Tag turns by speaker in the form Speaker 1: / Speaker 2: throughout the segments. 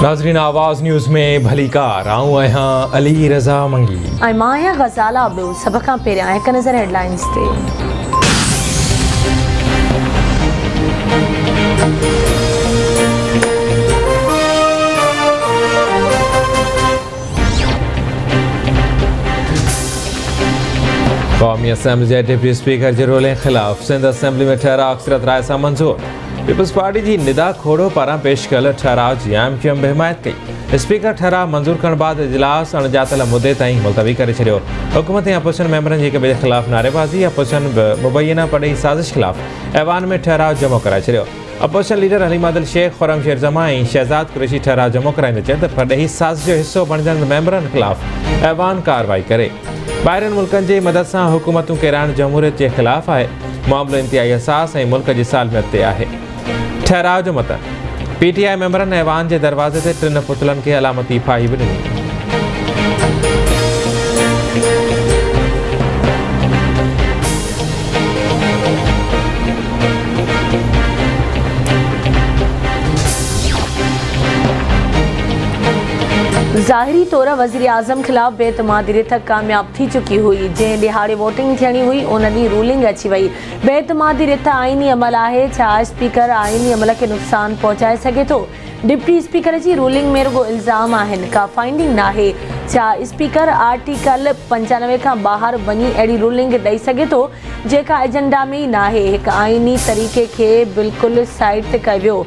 Speaker 1: नाज़रीन आवाज़ न्यूज़ में भली कार आऊं आहियां अली रज़ा मंगी
Speaker 2: ऐं मां आहियां ग़ज़ाला अब्दुल। सभ खां पहिरियां हिकु नज़र हेडलाइंस ते।
Speaker 1: कौमी असम्बली जे डिप्टी स्पीकर जे रोल ख़िलाफ़ सिंध असम्बली में ठहराव अक्सरत राय सां मंज़ूर। पीपल्स पार्टी जी निदा खोड़ो पारां पेश कयल ठहराव जी एमक्यूएम बि हिमायत कई। स्पीकर ठहराव मंज़ूर करण बाद इजलास अणॼातल मुदे ताईं मुलतवी करे छॾियो। हुकूमत ऐं अपोजिशन मेंबरनि जी हिक ॿिए जे ख़िलाफ़ नारेबाज़ी अपोजिशन मुबैना पढ़ी साज़िश ख़िलाफ़ ऐवान में ठहराव जमो कराए छॾियो। अपोजिशन लीडर हलीमादिल शेख, खुरमशेर ज़मा ऐं शहज़ाद कुरैशी ठहराव जमो कराईंदे चयो त पढ़ी साज़िश जो हिसो बणजंदड़ मेंबरनि ख़िलाफ़ ऐवान कार्रवाई करे। ॿाहिरियुनि मुल्कनि जी मदद सां हुकूमतूं किराइण जमहूरियत जे ख़िलाफ़ आहे। मामलो इंतिहाई हसास ऐं मुल्क जी सालमियत ते आहे। ठहराव जो मतन पीटीआई मेंबरनि ऐवान जे दरवाज़े ते 3 पुतलनि खे अलामती फाही बि ॾिनी।
Speaker 2: ज़ाहिरी तौर वज़ीर आज़म ख़िलाफ़ बेतमादी रिथ कामयाब थी चुकी हुई। जंहिं ॾिहाड़े वोटिंग थियणी हुई उन ॾींहुं रूलिंग अची वई। बेतमादी रिथ आइनी अमल आहे। छा स्पीकर आइनी अमल खे नुक़सान पहुचाए सघे थो? डिप्टी स्पीकर जी रूलिंग में रुगो इल्ज़ाम आहिनि, का फाइंडिंग नाहे। छा स्पीकर आर्टिकल 95 खां ॿाहिरि वञी अहिड़ी रूलिंग ॾेई सघे थो जेका एजेंडा में ई नाहे? हिकु आइनी तरीक़े खे बिल्कुलु साइड ते कयो वियो।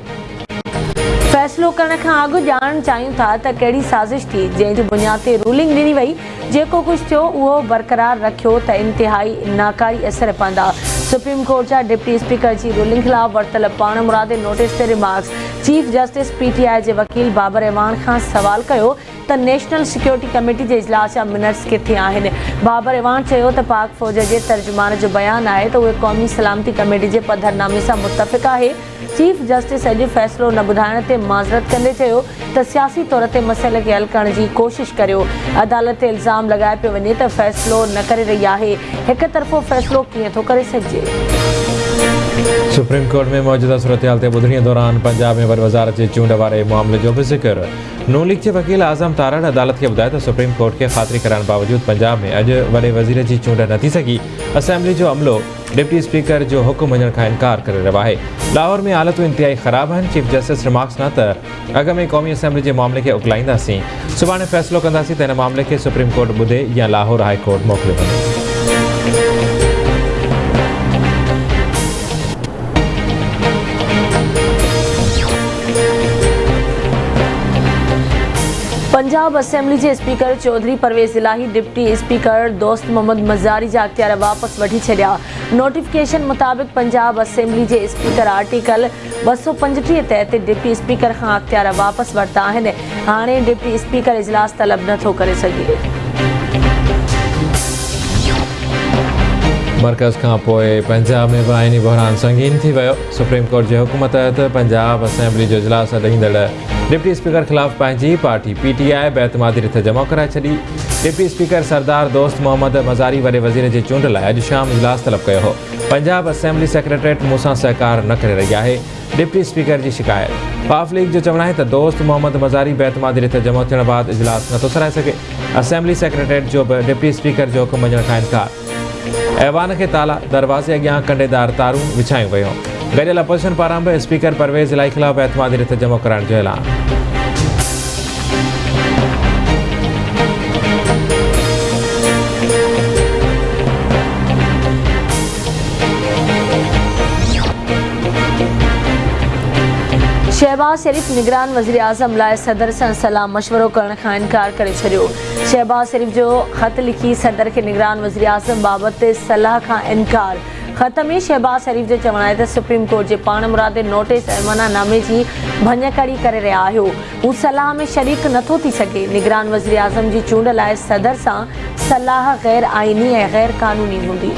Speaker 2: फ़ैसिलो करण खां अॻु ॼाणणु चाहियूं था त कहिड़ी साज़िश थी जंहिं जी बुनियाद ते रूलिंग ॾिनी वई। जेको कुझु थियो उहो बरक़रार रखियो त इंतिहाई नाकारी असर पवंदा। सुप्रीम कोर्ट जा डिप्टी स्पीकर जी रूलिंग ख़िलाफ़ वरितल पाण मुरादे नोटिस ते रिमार्क्स। चीफ जस्टिस पीटीआई जे वकील बाबर ऐवान खां सवाल कयो त नेशनल सिक्योरिटी कमेटी जे इजलास जा मिनट्स किथे आहिनि। बाबर ऐवान चयो त पाक फ़ौज जे तर्जुमान जो बयानु आहे त उहे क़ौमी सलामती कमेटी जे पधरनामे सां मुतफ़िक़ आहे। चीफ जस्टिस अॼु फ़ैसिलो न ॿुधाइण ते माज़रत कंदे चयो त सियासी तौर ते मसइले खे हल करण जी कोशिश करियो। अदालत ते इल्ज़ाम लॻाए पियो वञे त फ़ैसिलो न करे रही आहे। हिक तरफ़ो फ़ैसिलो कीअं थो करे सघिजे?
Speaker 1: सुप्रीम कोर्ट में मौजूदा सूरत हाल ते ॿुधणीअ दौरान पंजाब में वॾी वज़ारत जे चूंड वारे मामले जो बि ज़िक्र। नून लीग जे वकील आज़म तारड़ अदालत खे ॿुधायो त सुप्रीम कोर्ट खे ख़ातिरी कराइण बावजूदि पंजाब में अॼु वॾे वज़ीर जी चूंड न थी सघी। असेंबली जो अमलो डिप्टी स्पीकर जो हुकुम मञण खां इनकार करे रहियो आहे। लाहौर में हालतूं इंतिहाई ख़राब आहिनि। चीफ जस्टिस रिमार्क्स न त अॻ में क़ौमी असेंबली जे मामले खे उकलाईंदासीं, सुभाणे फ़ैसिलो कंदासीं त हिन मामले खे सुप्रीम कोर्ट ॿुधे या लाहौर हाई कोर्ट मोकिलियो वञे।
Speaker 2: पंजाब असेंबली जे स्पीकर चौधरी परवेज़ इलाही डिप्टी स्पीकर दोस्त मोहम्मद मज़ारी जा अख्तियार वापसि वठी छॾिया। नोटिफिकेशन मुताबिक़ पंजाब असेंबली जे स्पीकर आर्टिकल 235 तहत डिप्टी स्पीकर खां अख्तियार वापसि वरिता आहिनि। हाणे डिप्टी स्पीकर इजलास तलब नथो करे सघे।
Speaker 1: मर्कज़ खां पोइ पंजाब में बि आइनी बहरान संगीन थी वियो। सुप्रीम कोर्ट जे हुकुम तहत पंजाब असेंबली जो इजलास ॾहींदड़ डिप्टी स्पीकर ख़िलाफ़ पंहिंजी पार्टी पीटीआई बेतमादी रिथ जमा कराए छॾी। डिप्टी स्पीकर सरदार दोस्त मोहम्मद मज़ारी वॾे वज़ीर जे चूंड लाइ अॼु शाम इजलास तलब कयो हो। पंजाब असेंबली सेक्रेटरीट मूंसां सहकार न करे रही आहे। डिप्टी स्पीकर जी शिकायत। पाफ लीग जो चवणु आहे त दोस्त मोहम्मद मज़ारी बेतमादी रिथ जमा थियण बाद इजलास नथो सराए सघे। असेंबली सेक्रेटरीट जो बि डिप्टी स्पीकर जो हुकुम मञण खां इनकार। ऐवान खे ताला दरवाज़े अॻियां कंडेदार तारूं विछायूं वयूं। गॾियल अपोजिशन पारां बि स्पीकर परवेज़ इलाही ख़िलाफ़ बेतमादी रिथ जमा कराइण जो ऐलान।
Speaker 2: शहबाज शरीफ़ निगरान वज़ीर आज़म लाइ सदर सां सलाह मशवरो करण खां इनकार करे छॾियो। शहबाज शरीफ़ जो ख़त लिखी सदर खे निगरान वज़ीर आज़म बाबति सलाह खां इनकार। ख़त में शहबाज शरीफ़ जो चवणु आहे त सुप्रीम कोर्ट जे पाण मुरादे नोटिस ऐं मनानामे जी भञकड़ी करे रहिया आहियो। हू सलाह में शरीक नथो थी सघे। निगरान वज़ीर आज़म जी चूंड लाइ सदर सां सलाह गैर आइनी ऐं गैर क़ानूनी हूंदी।